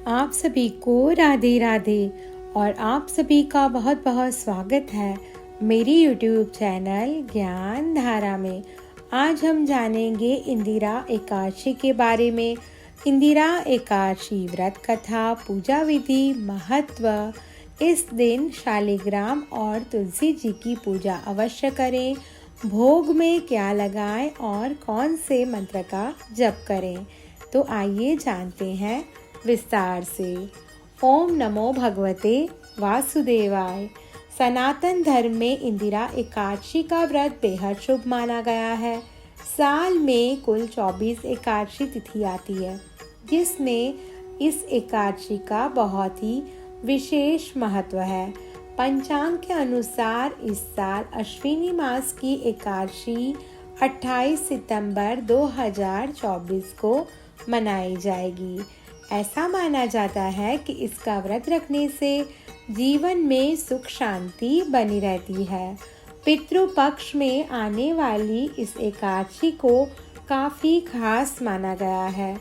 आप सभी को राधे राधे और आप सभी का बहुत बहुत स्वागत है मेरी YouTube चैनल ज्ञान धारा में। आज हम जानेंगे इंदिरा एकादशी के बारे में। इंदिरा एकादशी व्रत कथा, पूजा विधि, महत्व। इस दिन शालिग्राम और तुलसी जी की पूजा अवश्य करें। भोग में क्या लगाएं और कौन से मंत्र का जप करें, तो आइए जानते हैं विस्तार से। ओम नमो भगवते वासुदेवाय। सनातन धर्म में इंदिरा एकादशी का व्रत बेहद शुभ माना गया है। साल में कुल 24 एकादशी तिथि आती है, जिसमें इस एकादशी का बहुत ही विशेष महत्व है। पंचांग के अनुसार इस साल अश्विनी मास की एकादशी 28 सितंबर 2024 को मनाई जाएगी। ऐसा माना जाता है कि इसका व्रत रखने से जीवन में सुख शांति बनी रहती है। पितृपक्ष में आने वाली इस एकादशी को काफ़ी खास माना गया है,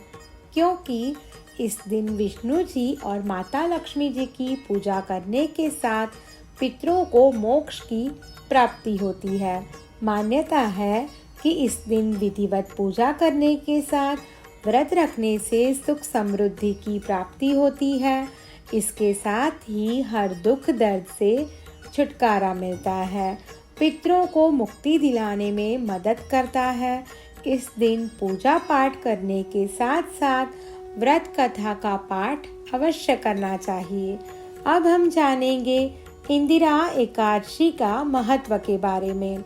क्योंकि इस दिन विष्णु जी और माता लक्ष्मी जी की पूजा करने के साथ पितरों को मोक्ष की प्राप्ति होती है। मान्यता है कि इस दिन विधिवत पूजा करने के साथ व्रत रखने से सुख समृद्धि की प्राप्ति होती है। इसके साथ ही हर दुख दर्द से छुटकारा मिलता है। पितरों को मुक्ति दिलाने में मदद करता है। इस दिन पूजा पाठ करने के साथ साथ व्रत कथा का पाठ अवश्य करना चाहिए। अब हम जानेंगे इंदिरा एकादशी का महत्व के बारे में।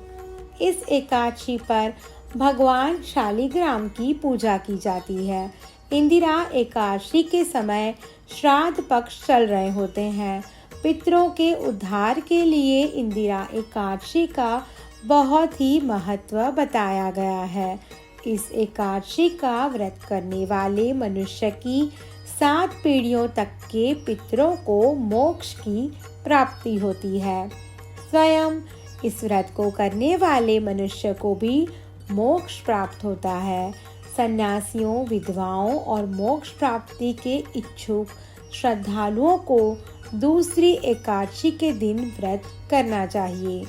इस एकादशी पर भगवान शालिग्राम की पूजा की जाती है। इंदिरा एकादशी के समय श्राद्ध पक्ष चल रहे होते हैं। पितरों के उद्धार के लिए इंदिरा एकादशी का बहुत ही महत्व बताया गया है। इस एकादशी का व्रत करने वाले मनुष्य की 7 पीढ़ियों तक के पितरों को मोक्ष की प्राप्ति होती है। स्वयं इस व्रत को करने वाले मनुष्य को भी मोक्ष प्राप्त होता है। सन्यासियों, विधवाओं और मोक्ष प्राप्ति के इच्छुक श्रद्धालुओं को दूसरी एकादशी के दिन व्रत करना चाहिए।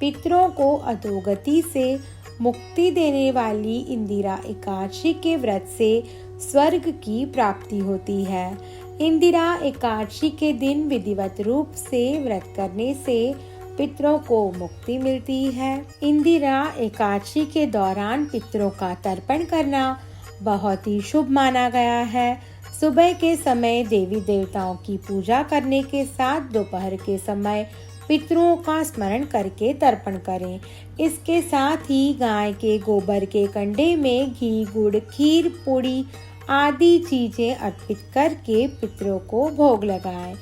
पितरों को अधोगति से मुक्ति देने वाली इंदिरा एकादशी के व्रत से स्वर्ग की प्राप्ति होती है। इंदिरा एकादशी के दिन विधिवत रूप से व्रत करने से पितरों को मुक्ति मिलती है। इंदिरा एकादशी के दौरान पितरों का तर्पण करना बहुत ही शुभ माना गया है। सुबह के समय देवी देवताओं की पूजा करने के साथ दोपहर के समय पितरों का स्मरण करके तर्पण करें। इसके साथ ही गाय के गोबर के कंडे में घी, गुड़, खीर, पूड़ी आदि चीजें अर्पित करके पितरों को भोग लगाएं।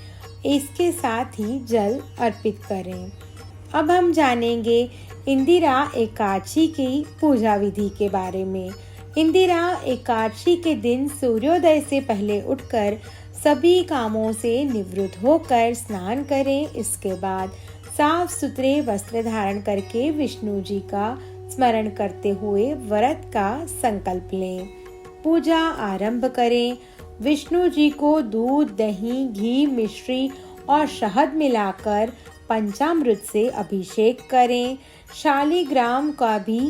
इसके साथ ही जल अर्पित करें। अब हम जानेंगे इंदिरा एकादशी की पूजा विधि के बारे में। इंदिरा एकादशी के दिन सूर्योदय से पहले उठकर सभी कामों से निवृत्त होकर स्नान करें। इसके बाद साफ सुथरे वस्त्र धारण करके विष्णु जी का स्मरण करते हुए व्रत का संकल्प लें। पूजा आरंभ करें। विष्णु जी को दूध, दही, घी, मिश्री और शहद मिलाकर पंचामृत से अभिषेक करें। शालिग्राम का भी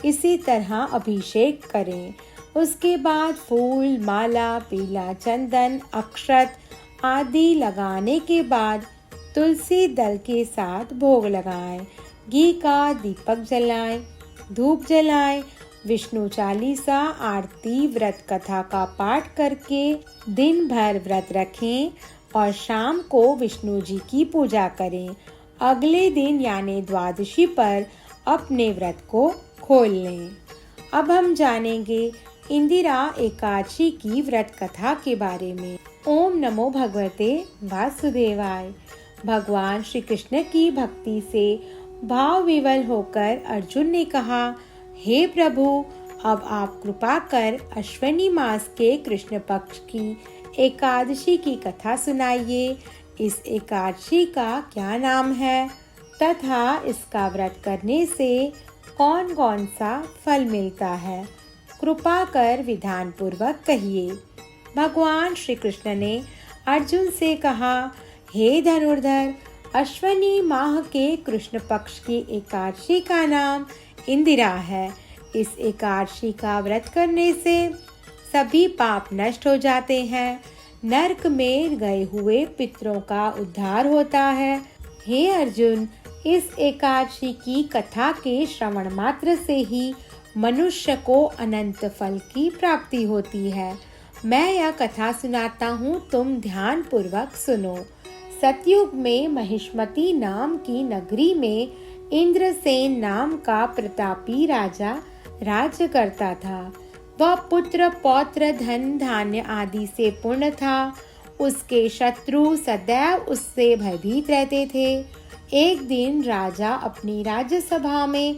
इसी तरह अभिषेक करें। उसके बाद फूल, माला, पीला चंदन, अक्षत आदि लगाने के बाद तुलसी दल के साथ भोग लगाएं। घी का दीपक जलाएं, धूप जलाएं। विष्णु चालीसा, आरती, व्रत कथा का पाठ करके दिन भर व्रत रखें और शाम को विष्णु जी की पूजा करें। अगले दिन यानी द्वादशी पर अपने व्रत को खोल लें। अब हम जानेंगे इंदिरा एकादशी की व्रत कथा के बारे में। ओम नमो भगवते वासुदेवाय। भगवान श्री कृष्ण की भक्ति से भाव विवल होकर अर्जुन ने कहा, हे प्रभु, अब आप कृपा कर अश्विनी मास के कृष्ण पक्ष की एकादशी की कथा सुनाइए। इस एकादशी का क्या नाम है तथा इसका व्रत करने से कौन कौन सा फल मिलता है? कृपा कर विधान पूर्वक कहिए। भगवान श्री कृष्ण ने अर्जुन से कहा, हे धनुर्धर, अश्वनी माह के कृष्ण पक्ष की एकादशी का नाम इंदिरा है। इस एकादशी का व्रत करने से सभी पाप नष्ट हो जाते हैं, नरक में गए हुए पितरों का उद्धार होता है। हे अर्जुन, इस एकादशी की कथा के श्रवण मात्र से ही मनुष्य को अनंत फल की प्राप्ति होती है। मैं यह कथा सुनाता हूँ, तुम ध्यान पूर्वक सुनो। सतयुग में महिष्मती नाम की नगरी में इंद्रसेन नाम का प्रतापी राजा राज्य करता था। वह पुत्र पौत्र धन धान्य आदि से पूर्ण था। उसके शत्रु सदैव उससे भयभीत रहते थे। एक दिन राजा अपनी राज्यसभा में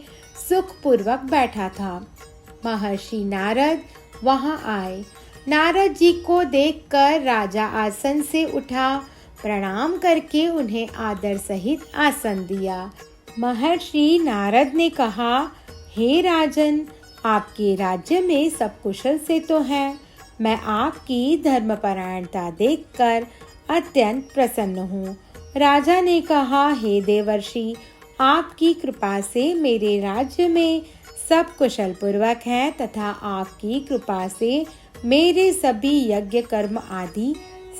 सुखपूर्वक बैठा था। महर्षि नारद वहां आए। नारद जी को देखकर राजा आसन से उठा, प्रणाम करके उन्हें आदर सहित आसन दिया। महर्षि नारद ने कहा, हे राजन, आपके राज्य में सब कुशल से तो है। मैं आपकी धर्मपरायणता देखकर अत्यंत प्रसन्न हूँ। राजा ने कहा, हे देवर्षि, आपकी कृपा से मेरे राज्य में सब कुशल पूर्वक है तथा आपकी कृपा से मेरे सभी यज्ञ कर्म आदि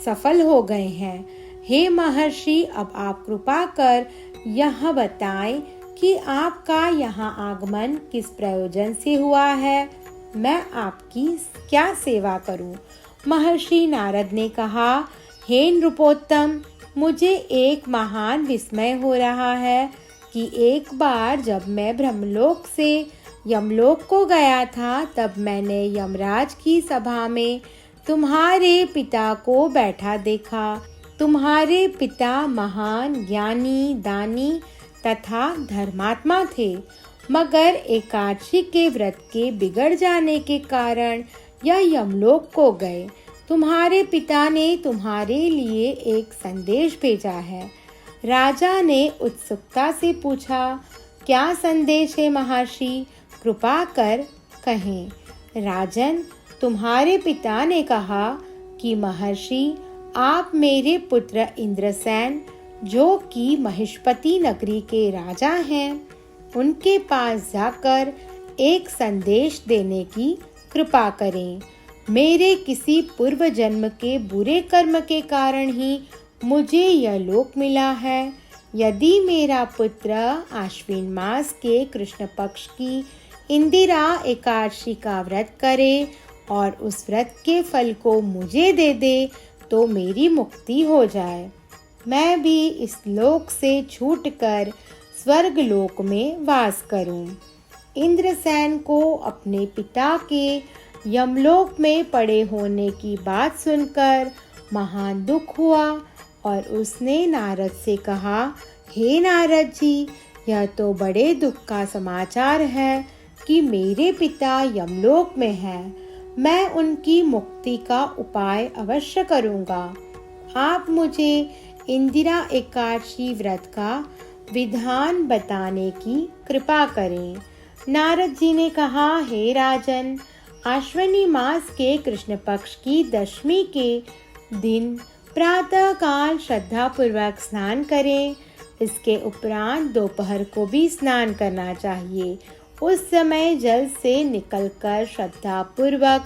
सफल हो गए हैं। हे महर्षि, अब आप कृपा कर यह बताएं कि आपका यहाँ आगमन किस प्रयोजन से हुआ है। मैं आपकी क्या सेवा करूं? महर्षि नारद ने कहा, हे नृपोत्तम, मुझे एक महान विस्मय हो रहा है कि एक बार जब मैं ब्रह्मलोक से यमलोक को गया था, तब मैंने यमराज की सभा में तुम्हारे पिता को बैठा देखा। तुम्हारे पिता महान ज्ञानी, दानी तथा धर्मात्मा थे, मगर एकादशी के व्रत के बिगड़ जाने के कारण यह यमलोक को गए। तुम्हारे पिता ने तुम्हारे लिए एक संदेश भेजा है। राजा ने उत्सुकता से पूछा, क्या संदेश है महर्षि? कृपा कर कहें। राजन, तुम्हारे पिता ने कहा कि महर्षि, आप मेरे पुत्र इंद्रसेन, जो कि महिष्मती नगरी के राजा हैं, उनके पास जाकर एक संदेश देने की कृपा करें। मेरे किसी पूर्व जन्म के बुरे कर्म के कारण ही मुझे यह लोक मिला है। यदि मेरा पुत्र आश्विन मास के कृष्ण पक्ष की इंदिरा एकादशी का व्रत करे और उस व्रत के फल को मुझे दे दे, तो मेरी मुक्ति हो जाए। मैं भी इस लोक से छूटकर स्वर्ग लोक में वास करूं। इंद्रसेन को अपने पिता के यमलोक में पड़े होने की बात सुनकर महान दुख हुआ और उसने नारद से कहा, हे नारद जी, यह तो बड़े दुख का समाचार है कि मेरे पिता यमलोक में हैं। मैं उनकी मुक्ति का उपाय अवश्य करूंगा। आप मुझे इंदिरा एकादशी व्रत का विधान बताने की कृपा करें। नारद जी ने कहा, हे राजन, आश्विनी मास के कृष्ण पक्ष की दशमी के दिन प्रातः काल श्रद्धा पूर्वक स्नान करें। इसके उपरांत दोपहर को भी स्नान करना चाहिए। उस समय जल से निकलकर श्रद्धा पूर्वक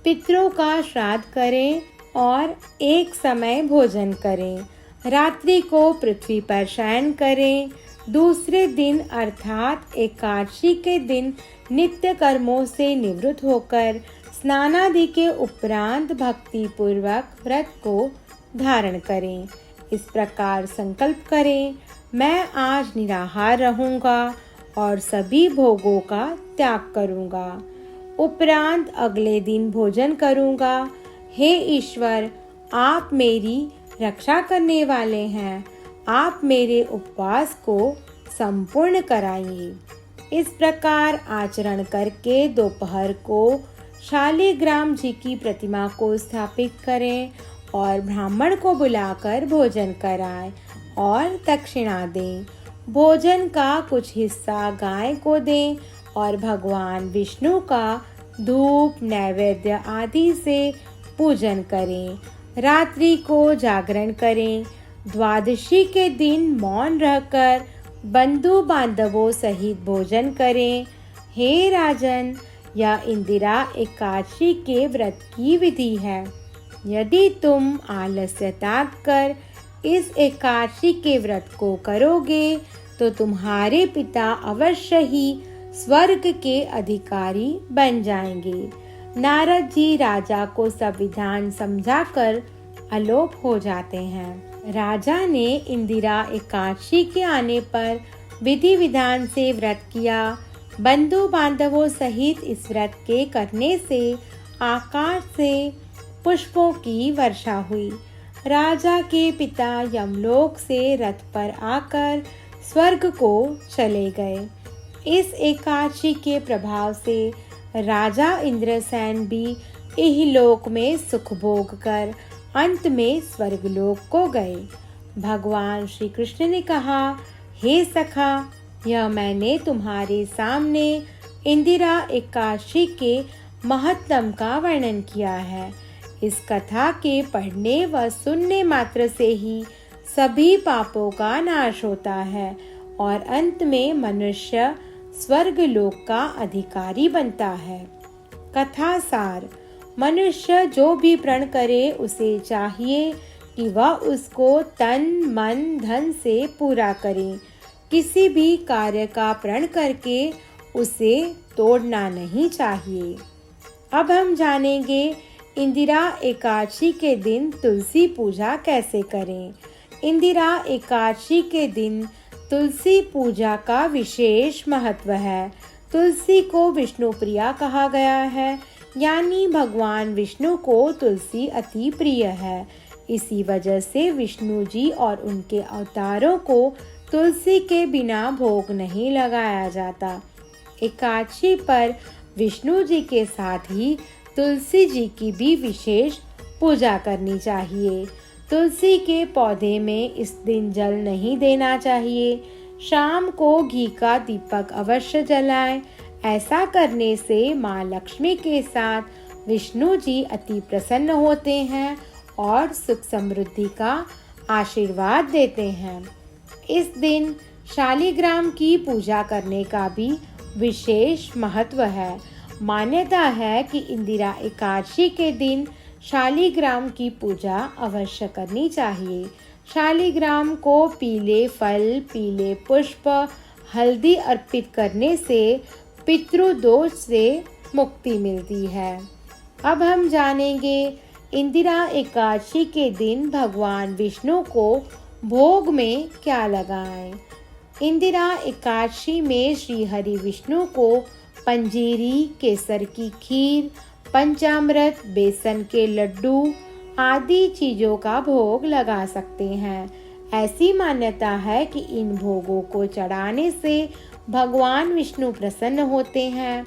पितरों का श्राद्ध करें और एक समय भोजन करें। रात्रि को पृथ्वी पर शयन करें। दूसरे दिन अर्थात एकादशी के दिन नित्य कर्मों से निवृत्त होकर स्नानादि के उपरांत भक्ति पूर्वक व्रत को धारण करें। इस प्रकार संकल्प करें, मैं आज निराहार रहूंगा और सभी भोगों का त्याग करूंगा। उपरांत अगले दिन भोजन करूंगा। हे ईश्वर, आप मेरी रक्षा करने वाले हैं। आप मेरे उपवास को संपूर्ण कराइए। इस प्रकार आचरण करके दोपहर को शालिग्राम जी की प्रतिमा को स्थापित करें और ब्राह्मण को बुलाकर भोजन कराएं और दक्षिणा दें। भोजन का कुछ हिस्सा गाय को दें और भगवान विष्णु का धूप नैवेद्य आदि से पूजन करें, रात्रि को जागरण करें, द्वादशी के दिन मौन रहकर बंधु बांधवों सहित भोजन करें। हे राजन, यह इंदिरा एकादशी के व्रत की विधि है। यदि तुम आलस्य त्याग कर इस एकादशी के व्रत को करोगे तो तुम्हारे पिता अवश्य ही स्वर्ग के अधिकारी बन जाएंगे। नारद जी राजा को सब विधान समझाकर अलोप हो जाते हैं। राजा ने इंदिरा एकादशी के आने पर विधि विधान से व्रत किया। बंधु बांधवों सहित इस व्रत के करने से आकाश से पुष्पों की वर्षा हुई। राजा के पिता यमलोक से रथ पर आकर स्वर्ग को चले गए। इस एकादशी के प्रभाव से राजा इंद्रसेन भी इहलोक में सुख भोग कर अंत में स्वर्गलोक को गए। भगवान श्री कृष्ण ने कहा, हे सखा, यह मैंने तुम्हारे सामने इंदिरा एकादशी के महत्तम का वर्णन किया है। इस कथा के पढ़ने व सुनने मात्र से ही सभी पापों का नाश होता है और अंत में मनुष्य स्वर्ग लोक का अधिकारी बनता है। कथा सार: मनुष्य जो भी प्रण करे उसे चाहिए कि वह उसको तन मन धन से पूरा करे। किसी भी कार्य का प्रण करके उसे तोड़ना नहीं चाहिए। अब हम जानेंगे इंदिरा एकादशी के दिन तुलसी पूजा कैसे करें। इंदिरा एकादशी के दिन तुलसी पूजा का विशेष महत्व है। तुलसी को विष्णु प्रिया कहा गया है, यानी भगवान विष्णु को तुलसी अति प्रिय है। इसी वजह से विष्णु जी और उनके अवतारों को तुलसी के बिना भोग नहीं लगाया जाता। एकादशी पर विष्णु जी के साथ ही तुलसी जी की भी विशेष पूजा करनी चाहिए। तुलसी के पौधे में इस दिन जल नहीं देना चाहिए। शाम को घी का दीपक अवश्य जलाएं। ऐसा करने से माँ लक्ष्मी के साथ विष्णु जी अति प्रसन्न होते हैं और सुख समृद्धि का आशीर्वाद देते हैं। इस दिन शालिग्राम की पूजा करने का भी विशेष महत्व है। मान्यता है कि इंदिरा एकादशी के दिन शालिग्राम की पूजा अवश्य करनी चाहिए। शालिग्राम को पीले फल, पीले पुष्प, हल्दी अर्पित करने से पितृदोष से मुक्ति मिलती है। अब हम जानेंगे इंदिरा एकादशी के दिन भगवान विष्णु को भोग में क्या लगाएं। इंदिरा एकादशी में श्री हरि विष्णु को पंजीरी, केसर की खीर, पंचामृत, बेसन के लड्डू आदि चीजों का भोग लगा सकते हैं। ऐसी मान्यता है कि इन भोगों को चढ़ाने से भगवान विष्णु प्रसन्न होते हैं,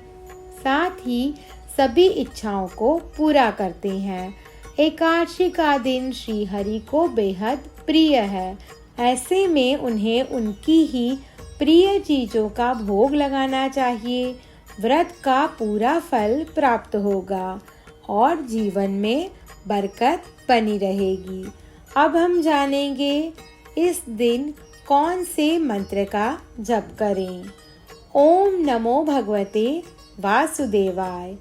साथ ही सभी इच्छाओं को पूरा करते हैं। एकादशी का दिन श्री हरि को बेहद प्रिय है। ऐसे में उन्हें उनकी ही प्रिय चीजों का भोग लगाना चाहिए। व्रत का पूरा फल प्राप्त होगा और जीवन में बरकत बनी रहेगी। अब हम जानेंगे इस दिन कौन से मंत्र का जप करें। ओम नमो भगवते वासुदेवाय।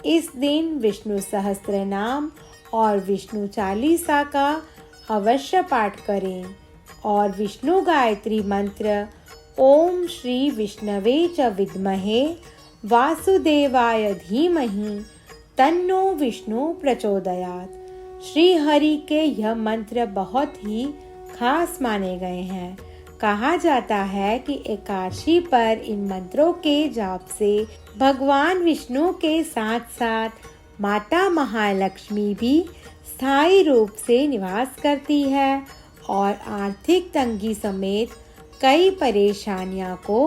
इस दिन विष्णु सहस्त्र नाम और विष्णु चालीसा का अवश्य पाठ करें और विष्णु गायत्री मंत्र ओम श्री विष्णवे च विद्महे वासुदेवाय धीमहि तन्नो विष्णु प्रचोदयात्। श्री हरि के यह मंत्र बहुत ही खास माने गए हैं। कहा जाता है कि एकादशी पर इन मंत्रों के जाप से भगवान विष्णु के साथ साथ माता महालक्ष्मी भी स्थायी रूप से निवास करती है और आर्थिक तंगी समेत कई परेशानियों को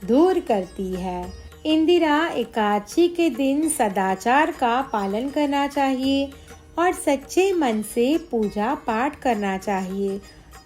दूर करती है। इंदिरा एकादशी के दिन सदाचार का पालन करना चाहिए और सच्चे मन से पूजा पाठ करना चाहिए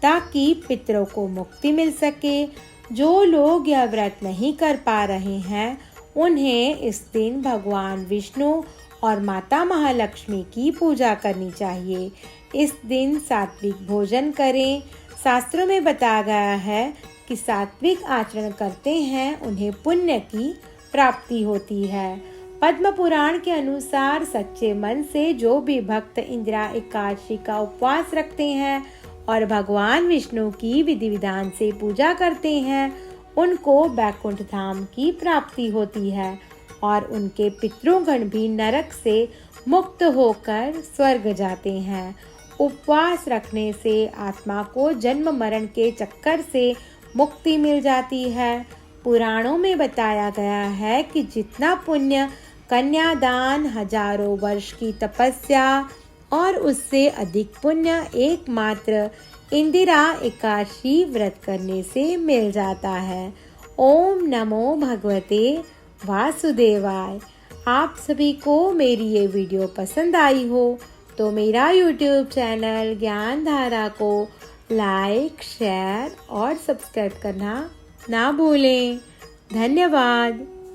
ताकि पितरों को मुक्ति मिल सके। जो लोग यह व्रत नहीं कर पा रहे हैं उन्हें इस दिन भगवान विष्णु और माता महालक्ष्मी की पूजा करनी चाहिए। इस दिन सात्विक भोजन करें। शास्त्रों में बताया गया है कि सात्विक आचरण करते हैं उन्हें पुण्य की प्राप्ति होती है। पद्म पुराण के अनुसार सच्चे मन से जो भी भक्त इंदिरा एकादशी का उपवास रखते हैं और भगवान विष्णु की विधि विधान से पूजा करते हैं, उनको बैकुंठ धाम की प्राप्ति होती है और उनके पितृगण भी नरक से मुक्त होकर स्वर्ग जाते हैं। उपवास रखने से आत्मा को जन्म मरण के चक्कर से मुक्ति मिल जाती है। पुराणों में बताया गया है कि जितना पुण्य कन्यादान, हजारों वर्ष की तपस्या और उससे अधिक पुण्य एकमात्र इंदिरा एकादशी व्रत करने से मिल जाता है। ओम नमो भगवते वासुदेवाय। आप सभी को मेरी ये वीडियो पसंद आई हो तो मेरा YouTube चैनल ज्ञान धारा को लाइक, शेयर और सब्सक्राइब करना ना भूलें। धन्यवाद।